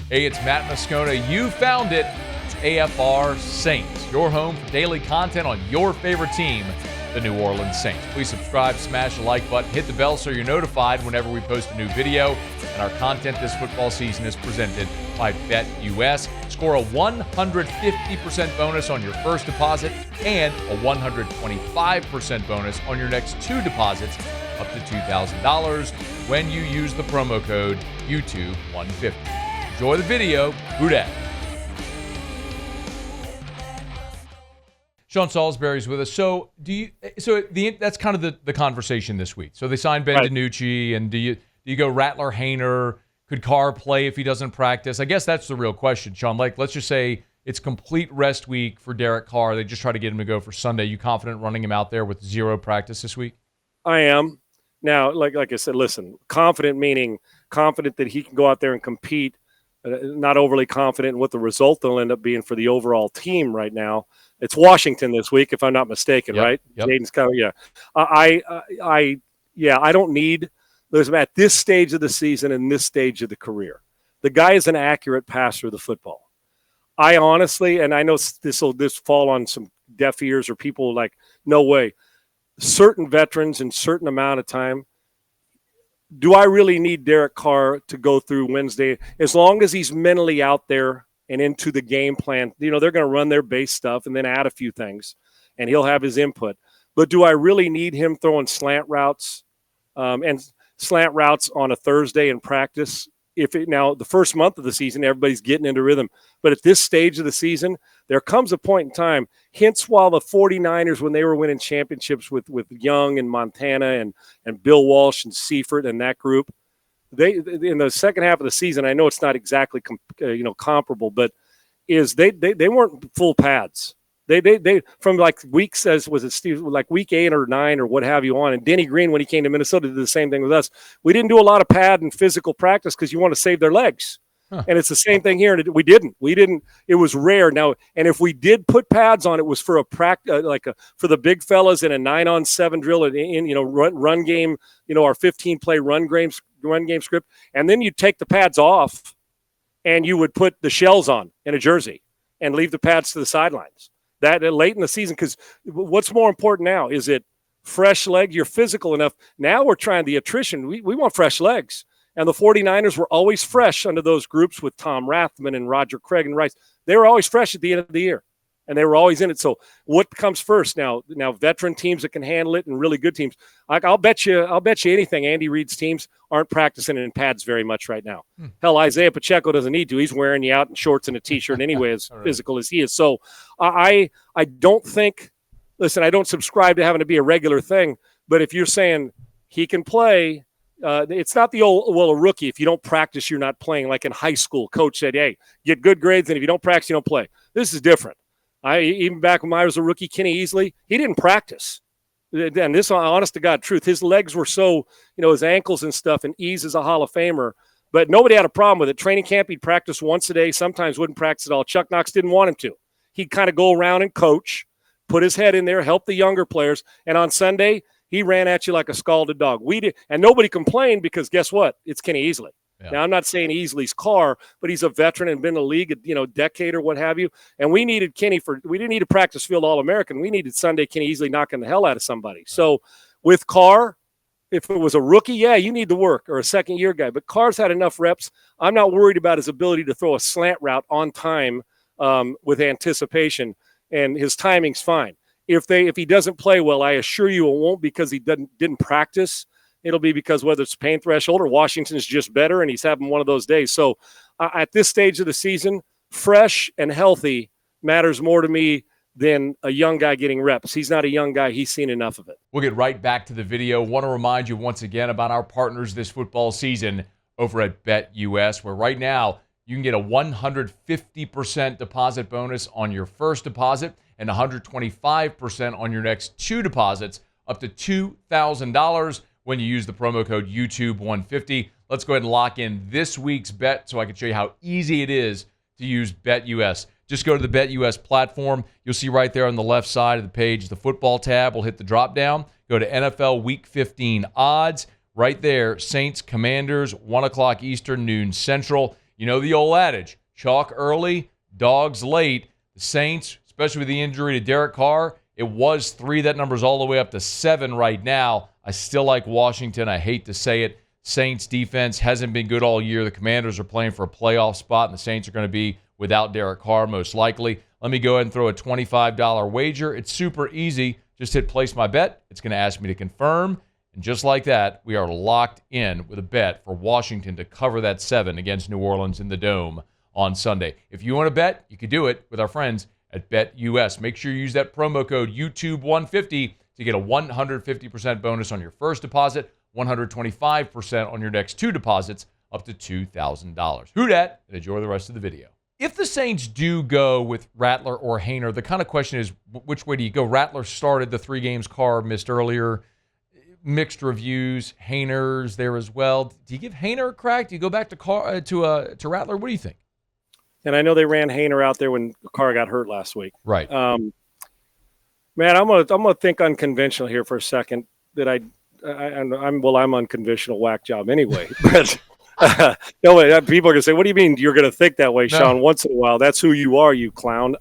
Hey, it's Matt Moscona. You found it. It's AFR Saints, your home for daily content on your favorite team, the New Orleans Saints. Please subscribe, smash the like button, hit the bell so you're notified whenever we post a new video. And our content this football season is presented by BetUS. Score a 150% bonus on your first deposit and a 125% bonus on your next two deposits up to $2,000 when you use the promo code YouTube150. Enjoy the video. Who dat? Sean Salisbury is with us. So that's kind of the conversation this week. So they signed Ben DiNucci, and do you go Rattler, Haener? Could Carr play if he doesn't practice? I guess that's the real question, Sean. Like, let's just say it's complete rest week for Derek Carr. They just try to get him to go for Sunday. You confident running him out there with zero practice this week? I am. Now, like I said, listen, confident meaning confident that he can go out there and compete, not overly confident in what the result will end up being for the overall team right now. It's Washington this week, if I'm not mistaken, right? Yep. Jaden's kind of, yeah. I don't need – listen, at this stage of the season and this stage of the career, the guy is an accurate passer of the football. I honestly – and I know this fall on some deaf ears or people like, no way. Certain veterans in certain amount of time, do I really need Derek Carr to go through Wednesday? As long as he's mentally out there and into the game plan, they're going to run their base stuff and then add a few things, and he'll have his input. But do I really need him throwing slant routes and slant routes on a Thursday in practice? Now, the first month of the season, everybody's getting into rhythm. But at this stage of the season, there comes a point in time, hence while the 49ers, when they were winning championships with Young and Montana and Bill Walsh and Seifert and that group, they in the second half of the season, I know it's not exactly comparable, but they weren't full pads. They from like week says was it Steve like week 8 or 9 or what have you on, and Denny Green when he came to Minnesota did the same thing with us. We didn't do a lot of pad and physical practice because you want to save their legs. And it's the same thing here. And we didn't. It was rare. Now, and if we did put pads on, it was for a practice, for the big fellas in a 9-on-7 drill and run game. Our 15-play run game script. And then you take the pads off, and you would put the shells on in a jersey and leave the pads to the sidelines. That late in the season, because what's more important now? Is it fresh legs? You're physical enough. Now we're trying the attrition. We want fresh legs. And the 49ers were always fresh under those groups with Tom Rathman and Roger Craig and Rice. They were always fresh at the end of the year, and they were always in it. So what comes first? Now veteran teams that can handle it and really good teams. I'll bet you anything. Andy Reid's teams aren't practicing in pads very much right now. Hell, Isaiah Pacheco doesn't need to. He's wearing you out in shorts and a T-shirt anyway, as physical as he is. So I don't think – listen, I don't subscribe to having to be a regular thing, but if you're saying he can play – it's not the old, a rookie, if you don't practice, you're not playing. Like in high school, coach said, hey, get good grades, and if you don't practice, you don't play. This is different. Even back when I was a rookie, Kenny Easley, he didn't practice. And this, honest to God truth, his legs were so, his ankles and stuff, and Ease is a Hall of Famer, but nobody had a problem with it. Training camp, he'd practice once a day, sometimes wouldn't practice at all. Chuck Knox didn't want him to. He'd kind of go around and coach, put his head in there, help the younger players, and on Sunday, he ran at you like a scalded dog. We did, and nobody complained because guess what? It's Kenny Easley. Yeah. Now, I'm not saying Easley's Carr, but he's a veteran and been in the league a decade or what have you. And we needed Kenny we didn't need a practice field All-American. We needed Sunday Kenny Easley knocking the hell out of somebody. So with Carr, if it was a rookie, yeah, you need the work, or a second-year guy. But Carr's had enough reps. I'm not worried about his ability to throw a slant route on time with anticipation, and his timing's fine. If he doesn't play well, I assure you it won't because he didn't practice. It'll be because whether it's pain threshold or Washington's just better and he's having one of those days. So at this stage of the season, fresh and healthy matters more to me than a young guy getting reps. He's not a young guy. He's seen enough of it. We'll get right back to the video. Want to remind you once again about our partners this football season over at BetUS, where right now you can get a 150% deposit bonus on your first deposit and 125% on your next two deposits up to $2,000 when you use the promo code YouTube150. Let's go ahead and lock in this week's bet so I can show you how easy it is to use BetUS. Just go to the BetUS platform. You'll see right there on the left side of the page, the football tab will hit the drop down. Go to NFL Week 15 odds. Right there, Saints, Commanders, 1 o'clock Eastern, noon Central. You know the old adage, chalk early, dogs late. The Saints, especially with the injury to Derek Carr, it was 3. That number's all the way up to 7 right now. I still like Washington. I hate to say it. Saints defense hasn't been good all year. The Commanders are playing for a playoff spot, and the Saints are going to be without Derek Carr most likely. Let me go ahead and throw a $25 wager. It's super easy. Just hit place my bet. It's going to ask me to confirm. And just like that, we are locked in with a bet for Washington to cover that 7 against New Orleans in the Dome on Sunday. If you want to bet, you can do it with our friends at BetUS. Make sure you use that promo code YouTube150 to get a 150% bonus on your first deposit, 125% on your next 2 deposits, up to $2,000. Who dat? And enjoy the rest of the video. If the Saints do go with Rattler or Haener, the kind of question is, which way do you go? Rattler started the 3 games Carr missed earlier. Mixed reviews. Haener's there as well. Do you give Haener a crack? Do you go back to Carr to Rattler? What do you think? And I know they ran Haener out there when Carr got hurt last week. Right. Man, I'm gonna think unconventional here for a second. That I'm unconventional whack job anyway. But no way. People are gonna say, "What do you mean you're gonna think that way, Sean?" Once in a while, that's who you are, you clown.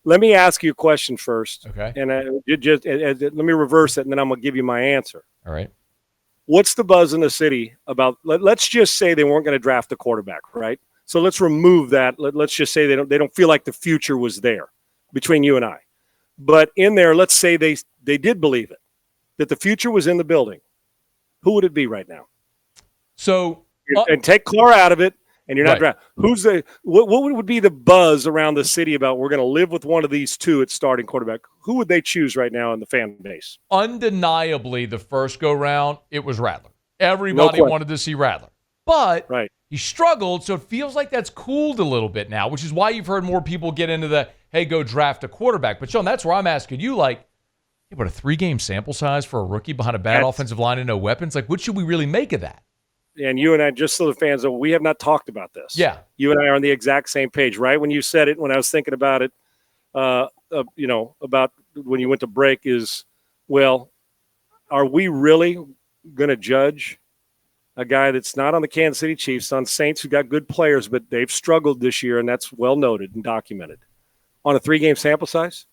Let me ask you a question first. Okay. And let me reverse it, and then I'm gonna give you my answer. All right. What's the buzz in the city about? Let's just say they weren't going to draft a quarterback, right? So let's remove that. Let's just say they don't feel like the future was there between you and I. But in there, let's say they did believe it, that the future was in the building. Who would it be right now? So and take Carr out of it, and you're not right. drafting. What would be the buzz around the city about we're going to live with one of these 2 at starting quarterback? Who would they choose right now in the fan base? Undeniably, the first go round, it was Rattler. Everybody wanted to see Rattler. But he struggled, so it feels like that's cooled a little bit now, which is why you've heard more people get into the, hey, go draft a quarterback. But, Sean, that's where I'm asking you, like, yeah, but a 3-game sample size for a rookie behind a bad offensive line and no weapons? Like, what should we really make of that? And you and I, just so the fans know, we have not talked about this. Yeah. You and I are on the exact same page, right? When you said it, when I was thinking about it, about when you went to break is, well, are we really going to judge a guy that's not on the Kansas City Chiefs, on Saints who got good players, but they've struggled this year, and that's well noted and documented, on a 3-game sample size?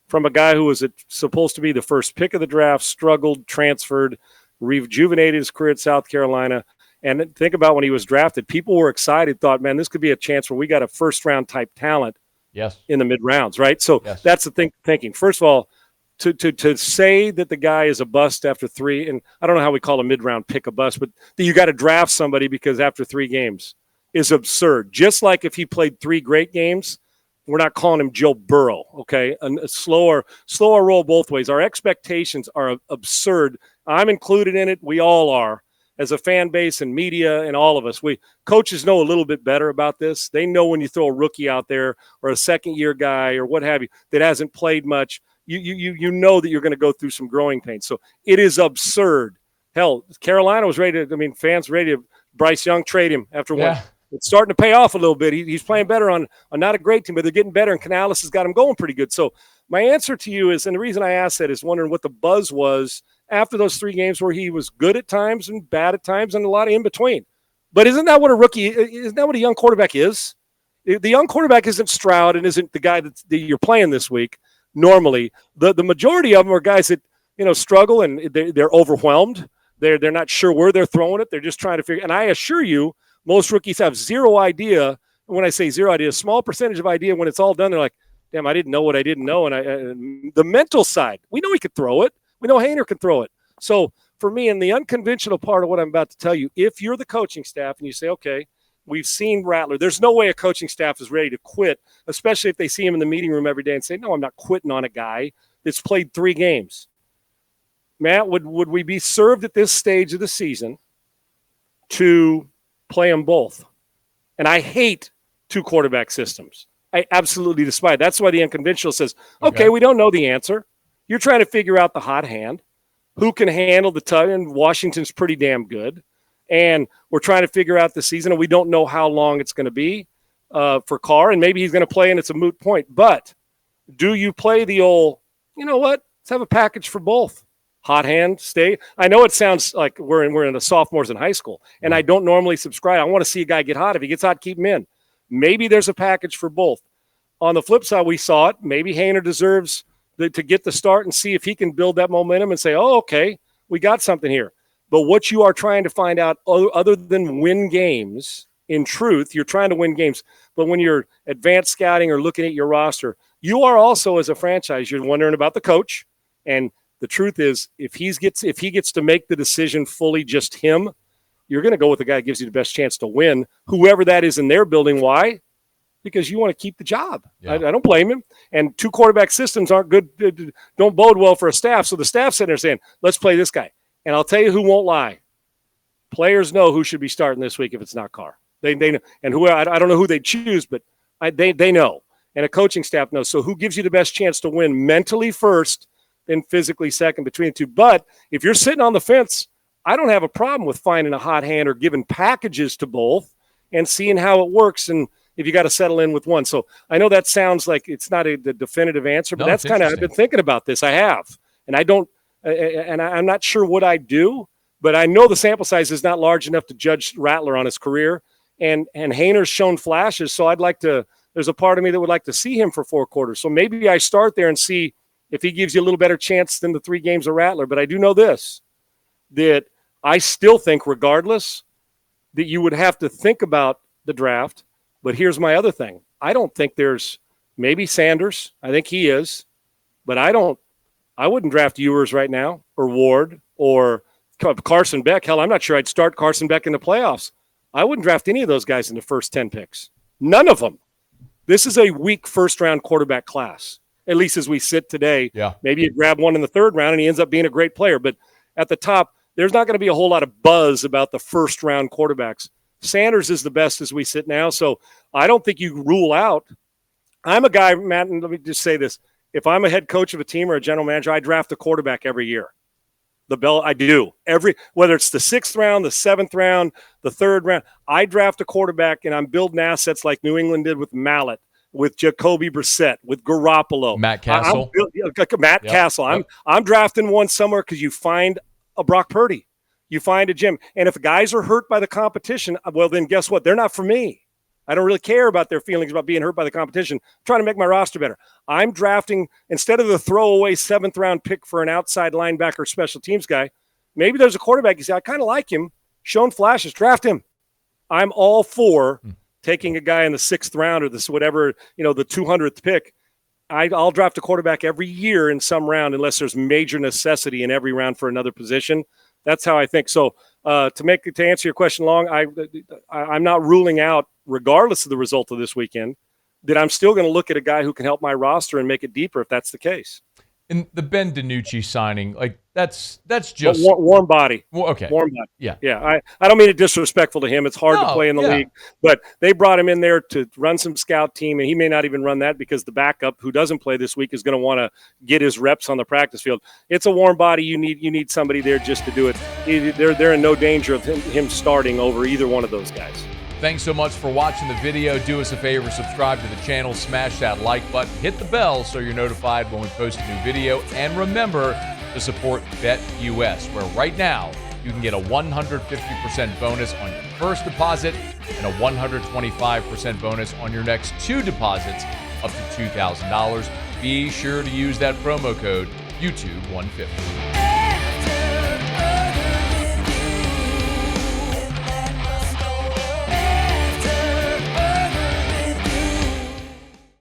From a guy who was supposed to be the first pick of the draft, struggled, transferred, rejuvenated his career at South Carolina. And think about when he was drafted, people were excited, thought, man, this could be a chance where we got a first-round type talent in the mid-rounds, right? So that's the thinking. First of all, to say that the guy is a bust after 3, and I don't know how we call a mid-round pick a bust, but that you got to draft somebody because after 3 games is absurd. Just like if he played 3 great games, we're not calling him Joe Burrow, okay? A slower roll both ways. Our expectations are absurd. I'm included in it. We all are, as a fan base and media and all of us. Coaches know a little bit better about this. They know when you throw a rookie out there or a second-year guy or what have you that hasn't played much, you know that you're going to go through some growing pains. So it is absurd. Hell, Carolina was ready to, fans ready to Bryce Young trade him after one. It's starting to pay off a little bit. He's playing better on not a great team, but they're getting better, and Canales has got him going pretty good. So my answer to you is, and the reason I asked that is wondering what the buzz was after those 3 games where he was good at times and bad at times and a lot of in between. But isn't that what a young quarterback is? The young quarterback isn't Stroud and isn't the guy that you're playing this week. Normally, the majority of them are guys that struggle and they're overwhelmed. They're not sure where they're throwing it. They're just trying to figure. And I assure you, most rookies have zero idea. When I say zero idea, a small percentage of idea. When it's all done, they're like, "Damn, I didn't know what I didn't know." And the mental side, we know he could throw it. We know Haener can throw it. So for me, in the unconventional part of what I'm about to tell you, if you're the coaching staff and you say, "Okay, we've seen Rattler," there's no way a coaching staff is ready to quit, especially if they see him in the meeting room every day and say, "No, I'm not quitting on a guy that's played 3 games." Matt, would we be served at this stage of the season to play them both? And I hate 2 quarterback systems. I absolutely despise it. That's why the unconventional says, okay, we don't know the answer. You're trying to figure out the hot hand. Who can handle the tug? And Washington's pretty damn good. And we're trying to figure out the season, and we don't know how long it's going to be for Carr, and maybe he's going to play, and it's a moot point. But do you play the old, you know what, let's have a package for both? hot hand, stay. I know it sounds like we're in the sophomores in high school, and I don't normally subscribe. I want to see a guy get hot. If he gets hot, keep him in. Maybe there's a package for both. On the flip side, we saw it. Maybe Haener deserves to get the start and see if he can build that momentum and say, oh, okay, we got something here. But what you are trying to find out, other than win games, in truth, you're trying to win games. But when you're advanced scouting or looking at your roster, you are also, as a franchise, you're wondering about the coach. And the truth is, if he gets to make the decision fully just him, you're going to go with the guy that gives you the best chance to win, whoever that is in their building. Why? Because you want to keep the job. Yeah. I don't blame him. And 2 quarterback systems aren't good, don't bode well for a staff. So the staff's sitting there saying, let's play this guy. And I'll tell you who won't lie. Players know who should be starting this week if it's not Carr. They know, and who I don't know who they choose, but they know. And a coaching staff knows. So who gives you the best chance to win mentally first, then physically second between the two? But if you're sitting on the fence, I don't have a problem with finding a hot hand or giving packages to both and seeing how it works. And if you got to settle in with one. So I know that sounds like it's not the definitive answer, but that's kind of, I've been thinking about this. I have, and I'm not sure what I do, but I know the sample size is not large enough to judge Rattler on his career. And Haener's shown flashes. So there's a part of me that would like to see him for 4 quarters. So maybe I start there and see if he gives you a little better chance than the 3 games of Rattler. But I do know this, that I still think regardless that you would have to think about the draft. But here's my other thing. I don't think there's maybe Sanders. I think he is. But I wouldn't draft Ewers right now or Ward or Carson Beck. Hell, I'm not sure I'd start Carson Beck in the playoffs. I wouldn't draft any of those guys in the first 10 picks. None of them. This is a weak first-round quarterback class, at least as we sit today. Yeah. Maybe you grab one in the 3rd round and he ends up being a great player. But at the top, there's not going to be a whole lot of buzz about the first-round quarterbacks. Sanders is the best as we sit now, so I don't think you rule out. I'm a guy, Matt, and let me just say this. If I'm a head coach of a team or a general manager, I draft a quarterback every year. I do. Whether it's the 6th round, the 7th round, the 3rd round, I draft a quarterback, and I'm building assets like New England did with Mallett, with Jacoby Brissett, with Garoppolo. Matt Castle. Castle. I'm drafting one somewhere because you find a Brock Purdy. You find a Jim. And if guys are hurt by the competition, well, then guess what? They're not for me. I don't really care about their feelings about being hurt by the competition. I'm trying to make my roster better. I'm drafting, instead of the throwaway 7th round pick for an outside linebacker special teams guy, maybe there's a quarterback you say, I kind of like him, shown flashes, draft him. I'm all for taking a guy in the 6th round or this whatever, the 200th pick. I'll draft a quarterback every year in some round unless there's major necessity in every round for another position. That's how I think. So to answer your question long, I'm not ruling out, regardless of the result of this weekend, that I'm still going to look at a guy who can help my roster and make it deeper if that's the case. And the Ben DiNucci signing, that's just warm body. Okay. Warm body. Yeah. I don't mean it disrespectful to him. It's hard to play in the league, but they brought him in there to run some scout team, and he may not even run that because the backup who doesn't play this week is going to want to get his reps on the practice field. It's a warm body. You need somebody there just to do it. They're in no danger of him starting over either one of those guys. Thanks so much for watching the video. Do us a favor, subscribe to the channel, smash that like button, hit the bell so you're notified when we post a new video, and remember to support BetUS, where right now you can get a 150% bonus on your first deposit and a 125% bonus on your next 2 deposits up to $2,000. Be sure to use that promo code YouTube150.